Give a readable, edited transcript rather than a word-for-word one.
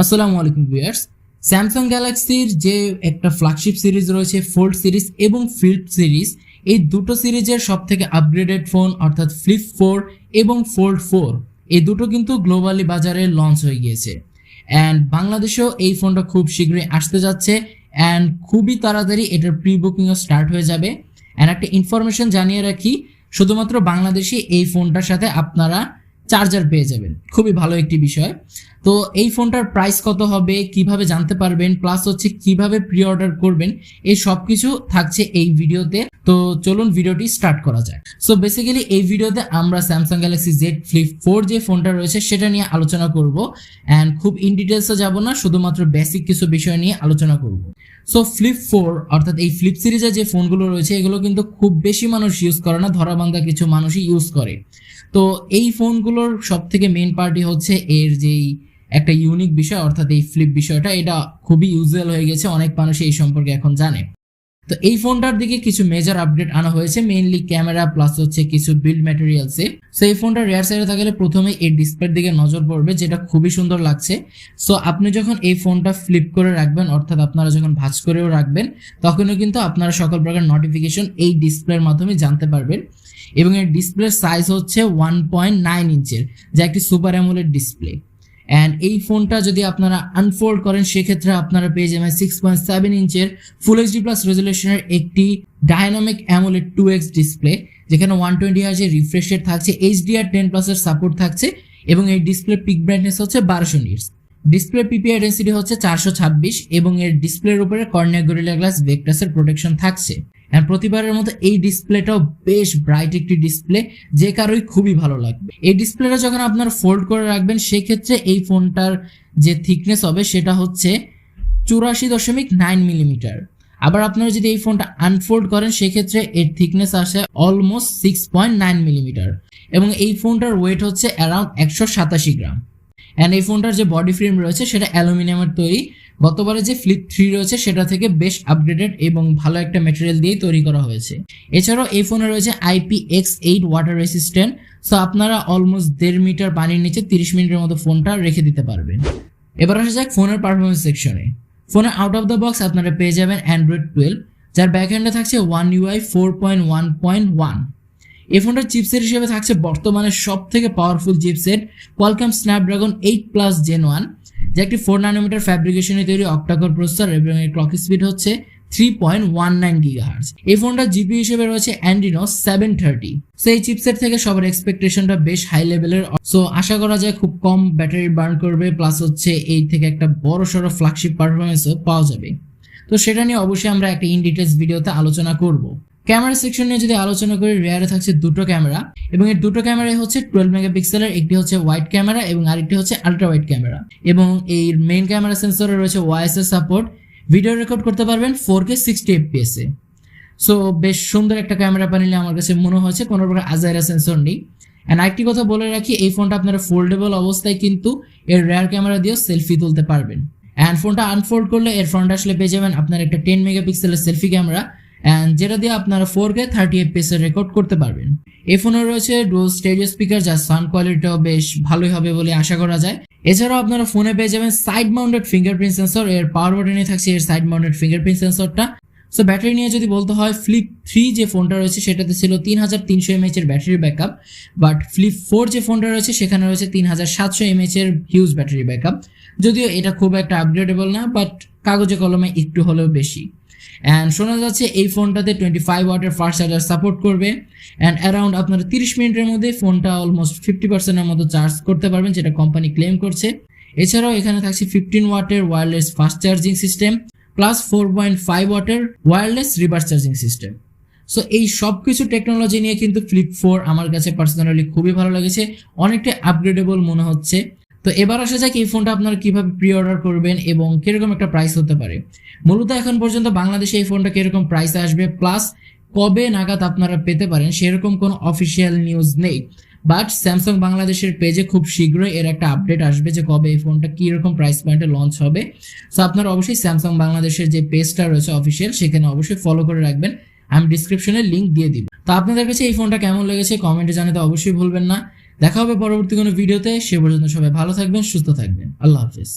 আসসালামু আলাইকুম viewers. Samsung গ্যালাক্সির যে একটা ফ্ল্যাগশিপ সিরিজ রয়েছে ফোল্ড সিরিজ এবং ফ্লিপ সিরিজ, এই দুটো সিরিজের সব থেকে আপগ্রেডেড ফোন অর্থাৎ ফ্লিপ 4 এবং ফোল্ড 4 এই দুটো কিন্তু গ্লোবালি বাজারে লঞ্চ হয়ে গিয়েছে। অ্যান্ড বাংলাদেশেও এই ফোনটা খুব শীঘ্রই আসতে যাচ্ছে অ্যান্ড খুবই তাড়াতাড়ি এটার প্রি বুকিংও স্টার্ট হয়ে যাবে। অ্যান্ড একটা ইনফরমেশন জানিয়ে রাখি, শুধুমাত্র বাংলাদেশে এই ফোনটার সাথে আপনারা চার্জার পেয়ে যাবেন, খুবই ভালো একটি বিষয়। তো এই ফোনটার প্রাইস কত হবে, কিভাবে জানতে পারবেন, প্লাস হচ্ছে কিভাবে প্রি অর্ডার করবেন, এই সব কিছু থাকছে এই ভিডিওতে। তো চলুন ভিডিওটি স্টার্ট করা যায়। সো বেসিক্যালি এই ভিডিওতে আমরা স্যামসাং গ্যালাক্সি জেড ফ্লিপ 4 যে ফোনটা রয়েছে সেটা নিয়ে আলোচনা করব। অ্যান্ড খুব ইন ডিটেলসে যাব না, শুধুমাত্র বেসিক কিছু বিষয় নিয়ে আলোচনা করব। সো ফ্লিপ 4 অর্থাৎ এই ফ্লিপ সিরিজের যে ফোনগুলো রয়েছে এগুলো কিন্তু খুব বেশি মানুষ ইউজ করে না, ধরাবান্ধা কিছু মানুষই ইউজ করে। তো এই ফোনগুলোর সব থেকে মেইন পার্টি হচ্ছে এর যেই একটা ইউনিক বিষয় অর্থাৎ এই ফ্লিপ বিষয়টা, এটা খুবই ইউজুয়াল হয়ে গেছে, অনেক মানুষ এই সম্পর্কে এখন জানে। তো এই ফোনটার দিকে কিছু মেজর আপডেট আনা হয়েছে, মেইনলি ক্যামেরা প্লাস হচ্ছে কিছু বিল্ড ম্যাটেরিয়ালসে। সো এই ফোনটার রেয়ার সাইডে থাকলে প্রথমে এই ডিসপ্লের দিকে নজর পড়বে, যেটা খুবই সুন্দর লাগছে। সো আপনি যখন এই ফোনটা ফ্লিপ করে রাখবেন অর্থাৎ আপনারা যখন ভাঁজ করেও রাখবেন, তখনও কিন্তু আপনারা সকল প্রকার নোটিফিকেশন এই ডিসপ্লের মাধ্যমে জানতে পারবেন। এবং এর ডিসপ্লের সাইজ হচ্ছে 1.9 ইঞ্চের, যা একটি সুপার অ্যামোলেড ডিসপ্লে। অ্যান্ড এই ফোনটা যদি আপনারা আনফোল্ড করেন সেক্ষেত্রে আপনারা পেয়ে যাবেন 6.7 ইঞ্চের ফুল এইচডি প্লাস রেজুলেশনের একটি ডায়নামিক অ্যামোলেড 2x ডিসপ্লে, যেখানে 120 হার্জের রিফ্রেশ রেট থাকছে, HDR10+ এর সাপোর্ট থাকছে এবং এই ডিসপ্লে পিক ব্রাইটনেস হচ্ছে 1200 নিটস। ডিসপ্লে পিপিআই ডেন্সিটি হচ্ছে 426 এবং এর ডিসপ্লের উপরে কর্নিয়া গরিলা গ্লাস ভেক্টাসের প্রোটেকশন থাকছে। আর প্রতিবারের মতো এই ডিসপ্লেটাও বেশ ব্রাইট একটি ডিসপ্লে, যে কারোই খুবই ভালো লাগবে। এই ডিসপ্লেটা যখন আপনারা ফোল্ড করে রাখবেন সেক্ষেত্রে এই ফোনটার যে থিকনেস হবে সেটা হচ্ছে 84.9 মিলিমিটার। আবার আপনারা যদি এই ফোনটা আনফোল্ড করেন সেক্ষেত্রে এর থিকনেস আসে অলমোস্ট 6.9 মিলিমিটার এবং এই ফোনটার ওয়েট হচ্ছে অ্যারাউন্ড 187 গ্রাম। অ্যান্ড এই ফোনটার যে বডি ফ্রেম রয়েছে সেটা অ্যালুমিনিয়ামের তৈরি। গতবারে যে ফ্লিপ 3 রয়েছে সেটা থেকে বেশ আপগ্রেডেড এবং ভালো একটা ম্যাটেরিয়াল দিয়েই তৈরি করা হয়েছে। এছাড়াও এই ফোনে রয়েছে IPX8 ওয়াটার রেসিস্ট্যান্ট। সো আপনারা অলমোস্ট 1.5 মিটার পানির নিচে 30 মিনিটের মতো ফোনটা রেখে দিতে পারবেন। এবার আসা যাক ফোনের পারফরমেন্স সেকশনে। ফোনের আউট অফ দ্য বক্স আপনারা পেয়ে যাবেন Android 12, যার ব্যাকহ্যান্ডে থাকছে One UI 4.1.1। এই ফোনটার চিপসেট হিসেবে থাকছে বর্তমানে সব থেকে powerful chipset Qualcomm Snapdragon 8+ Gen 1, যা একটি 4 ন্যানোমিটার ফ্যাব্রিকেশনে তৈরি অক্টাকোর প্রসেসর এবং এর ক্লক স্পিড হচ্ছে 3.19 GHz। এই ফোনটার জিপি হিসেবে রয়েছে Adreno 730। সো এই চিপসেট থেকে সবার এক্সপেকটেশনটা বেশ হাই লেভেলের। সো আশা করা যায় খুব কম ব্যাটারি বার্ন করবে, প্লাস হচ্ছে এই থেকে একটা বড় সড়ো ফ্ল্যাগশিপ পারফরমেন্সও পাওয়া যাবে। তো সেটা নিয়ে অবশ্যই আমরা একটা ইন ডিটেলস ভিডিওতে আলোচনা করব। ক্যামেরা সেকশন নিয়ে যদি আলোচনা করি, রেয়ারে থাকছে দুটো ক্যামেরা এবং এর দুটো ক্যামেরাই হচ্ছে 12 মেগাপিক্সেলের, একটি হচ্ছে ওয়াইড ক্যামেরা এবং আরেকটি হচ্ছে আলট্রা ওয়াইড ক্যামেরা। এবং এই মেইন ক্যামেরা সেন্সরে রয়েছে ওআইএস সাপোর্ট, ভিডিও রেকর্ড করতে পারবেন 4K 60 FPS এ। সো বেশ সুন্দর একটা ক্যামেরা প্যানেলে আমার কাছে মনে হয়েছে, কোনো প্রকার আজাইরা সেন্সর নেই। অ্যান্ড আরেকটি কথা বলে রাখি, এই ফোনটা আপনারা ফোল্ডেবল অবস্থায় কিন্তু এর রেয়ার ক্যামেরা দিয়েও সেলফি তুলতে পারবেন। অ্যান্ড ফোনটা আনফোল্ড করলে এর ফ্রন্ট আসলে পেয়ে যাবেন আপনার একটা 10 মেগাপিক্সেলের সেলফি ক্যামেরা, অ্যান্ড যেটা দিয়ে আপনারা 4K 30 FPS এর রেকর্ড করতে পারবেন। এই ফোনে রয়েছে ডুয়াল স্টেরিও স্পিকার, যার সাউন্ড কোয়ালিটিও বেশ ভালোই হবে বলে আশা করা যায়। এছাড়াও আপনারা ফোনে পেয়ে যাবেন সাইড মাউন্টেড ফিঙ্গারপ্রিন্ট সেন্সর, এর পাওয়ার বাটনে থাকছে এর সাইড মাউন্টেড ফিঙ্গারপ্রিন্ট সেন্সরটা। সো ব্যাটারি নিয়ে যদি বলতে হয়, ফ্লিপ 3 যে ফোনটা রয়েছে সেটাতে ছিল 3300 mAh এর ব্যাটারি ব্যাকআপ, বাট ফ্লিপ 4 যে ফোনটা রয়েছে সেখানে রয়েছে 3700 mAh এর হিউজ ব্যাটারি ব্যাকআপ। যদিও এটা খুব একটা আপগ্রেডেবল না, বাট কাগজে কলমে একটু হলেও বেশি। অ্যান্ড শোনা যাচ্ছে এই ফোনটাতে 25 ওয়াটের ফাস্ট চার্জার সাপোর্ট করবে। অ্যান্ড অ্যারাউন্ড আপনারা 30 মিনিটের মধ্যে ফোনটা অলমোস্ট 50%-এর মতো চার্জ করতে পারবেন, যেটা কোম্পানি ক্লেম করছে। এছাড়াও এখানে থাকছে 15 ওয়াটের wireless fast charging system plus 4.5 ওয়াটের wireless reverse charging system. So এই সব কিছু টেকনোলজি নিয়ে কিন্তু ফ্লিপ 4 আমার কাছে পার্সোনালি খুবই ভালো লেগেছে, অনেকটা আপগ্রেডেবল মনে হচ্ছে। তো এবার আসা যাক এই ফোনটা আপনারা কিভাবে প্রি অর্ডার করবেন এবং কিরকম একটা প্রাইস হতে পারে। মূলত এখন পর্যন্ত বাংলাদেশে এই ফোনটা কিরকম প্রাইস আসবে প্লাস কবে নাগাদ আপনারা পেতে পারেন সেরকম কোনো অফিসিয়াল নিউজ নেই। বাট স্যামসাং বাংলাদেশের পেজে খুব শীঘ্রই এর একটা আপডেট আসবে যে কবে এই ফোনটা কিরকম প্রাইস পয়েন্টে লঞ্চ হবে। সো আপনারা অবশ্যই স্যামসাং বাংলাদেশের যে পেজটা রয়েছে অফিসিয়াল, সেখানে অবশ্যই ফলো করে রাখবেন, আমি ডিসক্রিপশনে লিঙ্ক দিয়ে দিব। তো আপনাদের কাছে এই ফোনটা কেমন লেগেছে কমেন্টে জানাতে অবশ্যই ভুলবেন না। দেখা হবে পরবর্তী কোনো ভিডিওতে, সে পর্যন্ত সবাই ভালো থাকবেন, সুস্থ থাকবেন। আল্লাহ হাফেজ।